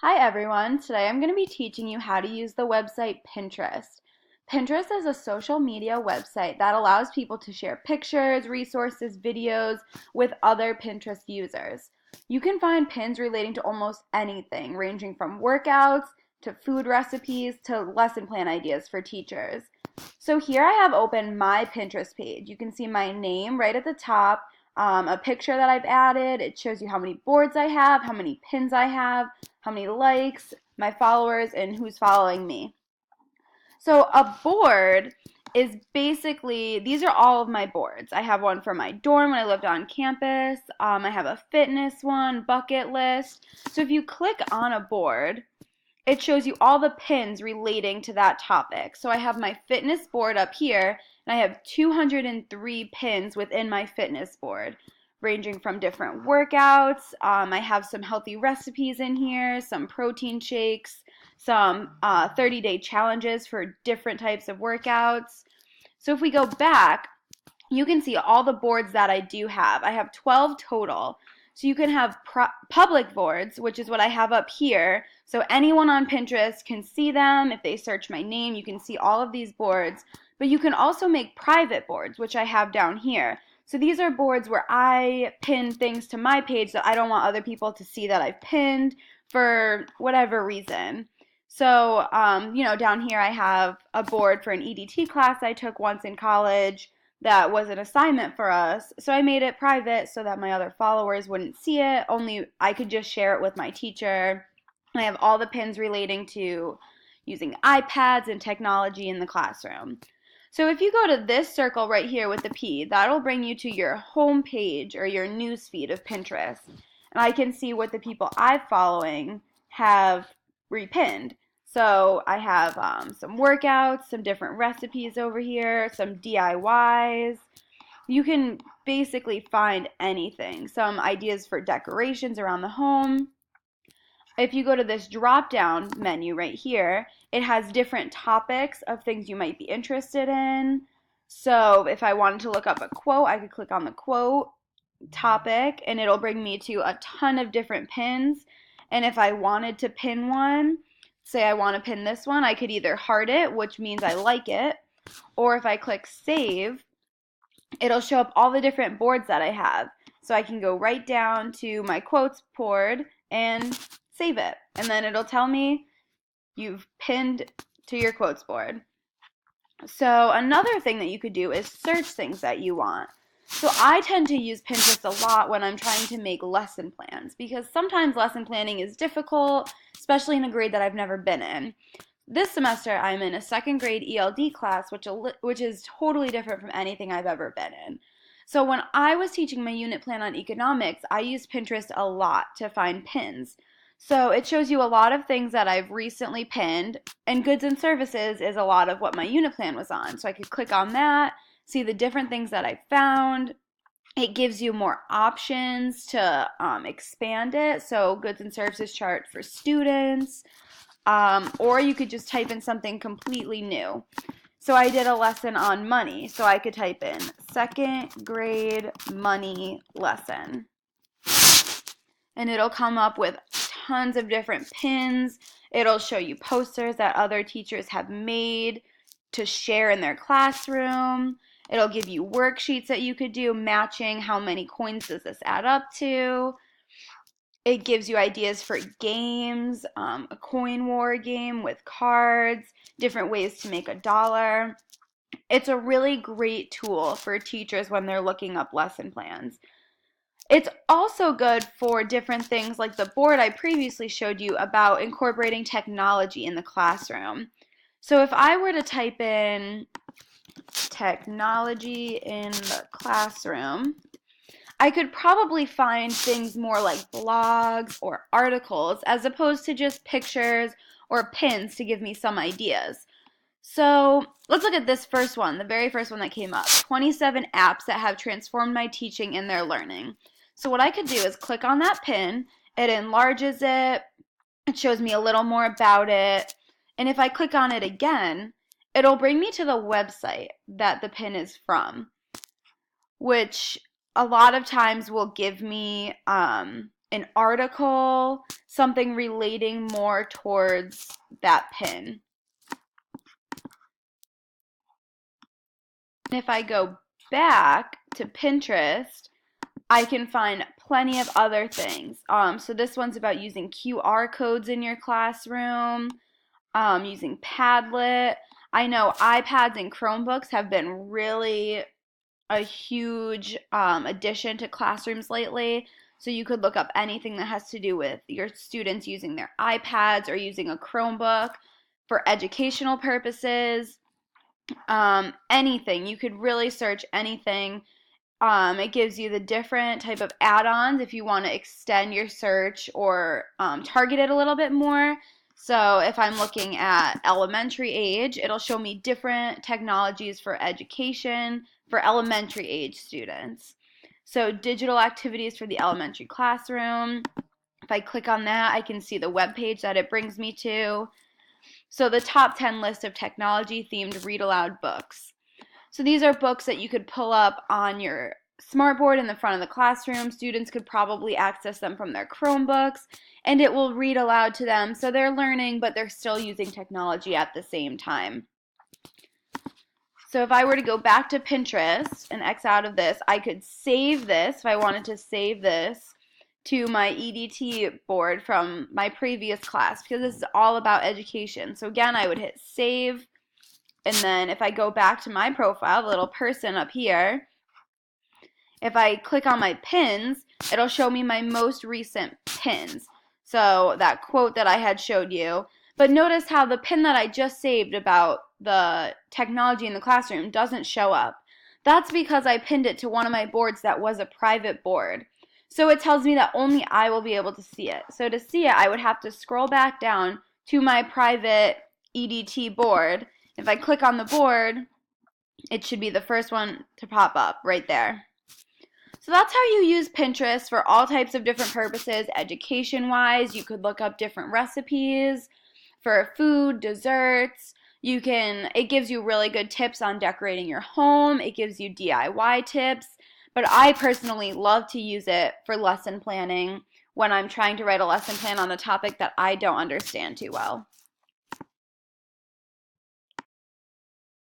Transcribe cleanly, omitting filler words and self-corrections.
Hi everyone, today I'm going to be teaching you how to use the website Pinterest. Pinterest is a social media website that allows people to share pictures, resources, videos with other Pinterest users. You can find pins relating to almost anything, ranging from workouts to food recipes to lesson plan ideas for teachers. So here I have open my Pinterest page. You can see my name right at the top, a picture that I've added. It shows you how many boards I have, how many pins I have, how many likes, my followers, and who's following me. So a board is basically, these are all of my boards. I have one for my dorm when I lived on campus. I have a fitness one, bucket list. So if you click on a board, it shows you all the pins relating to that topic. So I have my fitness board up here, and I have 203 pins within my fitness board, ranging from different workouts. I have some healthy recipes in here, some protein shakes, some 30-day challenges for different types of workouts. So if we go back, you can see all the boards that I do have. I have 12 total. So you can have public boards, which is what I have up here. So anyone on Pinterest can see them. If they search my name, you can see all of these boards. But you can also make private boards, which I have down here. So these are boards where I pin things to my page that I don't want other people to see that I've pinned for whatever reason. So, down here I have a board for an EDT class I took once in college that was an assignment for us. So I made it private so that my other followers wouldn't see it. Only I could just share it with my teacher. I have all the pins relating to using iPads and technology in the classroom. So if you go to this circle right here with the P, that'll bring you to your home page or your news feed of Pinterest. And I can see what the people I'm following have repinned. So I have some workouts, some different recipes over here, some DIYs. You can basically find anything. Some ideas for decorations around the home. If you go to this drop down menu right here, it has different topics of things you might be interested in. So if I wanted to look up a quote, I could click on the quote topic and it'll bring me to a ton of different pins. And if I wanted to pin one, say I want to pin this one, I could either heart it, which means I like it, or if I click save, it'll show up all the different boards that I have. So I can go right down to my quotes board and save it. And then it'll tell me you've pinned to your quotes board. So another thing that you could do is search things that you want. So I tend to use Pinterest a lot when I'm trying to make lesson plans because sometimes lesson planning is difficult, especially in a grade that I've never been in. This semester I'm in a second grade ELD class, which is totally different from anything I've ever been in. So when I was teaching my unit plan on economics, I used Pinterest a lot to find pins. So it shows you a lot of things that I've recently pinned, and goods and services is a lot of what my unit plan was on. So I could click on that, see the different things that I found. It gives you more options to expand it. So goods and services chart for students, or you could just type in something completely new. So I did a lesson on money. So I could type in second grade money lesson. And it'll come up with tons of different pins. It'll show you posters that other teachers have made to share in their classroom. It'll give you worksheets that you could do matching how many coins does this add up to. It gives you ideas for games, a coin war game with cards, different ways to make $1. It's a really great tool for teachers when they're looking up lesson plans. It's also good for different things like the board I previously showed you about incorporating technology in the classroom. So if I were to type in technology in the classroom, I could probably find things more like blogs or articles as opposed to just pictures or pins to give me some ideas. So let's look at this first one, the very first one that came up, 27 apps that have transformed my teaching and their learning. So what I could do is click on that pin, it enlarges it, it shows me a little more about it, and if I click on it again, it'll bring me to the website that the pin is from, which a lot of times will give me an article, something relating more towards that pin. If I go back to Pinterest, I can find plenty of other things. So this one's about using QR codes in your classroom, using Padlet. I know iPads and Chromebooks have been really a huge addition to classrooms lately. So you could look up anything that has to do with your students using their iPads or using a Chromebook for educational purposes. Anything. You could really search anything. It gives you the different type of add-ons if you want to extend your search or target it a little bit more. So if I'm looking at elementary age, it'll show me different technologies for education for elementary age students. So digital activities for the elementary classroom. If I click on that, I can see the web page that it brings me to. So the top 10 list of technology themed read aloud books. So these are books that you could pull up on your smartboard in the front of the classroom. Students could probably access them from their Chromebooks, and it will read aloud to them. So they're learning, but they're still using technology at the same time. So if I were to go back to Pinterest and X out of this, I could save this if I wanted to save this to my EDT board from my previous class because this is all about education. So again, I would hit save. And then if I go back to my profile, the little person up here, if I click on my pins, it'll show me my most recent pins. So that quote that I had showed you. But notice how the pin that I just saved about the technology in the classroom doesn't show up. That's because I pinned it to one of my boards that was a private board. So it tells me that only I will be able to see it. So to see it, I would have to scroll back down to my private EDT board. If I click on the board, it should be the first one to pop up right there. So that's how you use Pinterest for all types of different purposes. Education-wise, you could look up different recipes for food, desserts. It gives you really good tips on decorating your home. It gives you DIY tips. But I personally love to use it for lesson planning when I'm trying to write a lesson plan on a topic that I don't understand too well.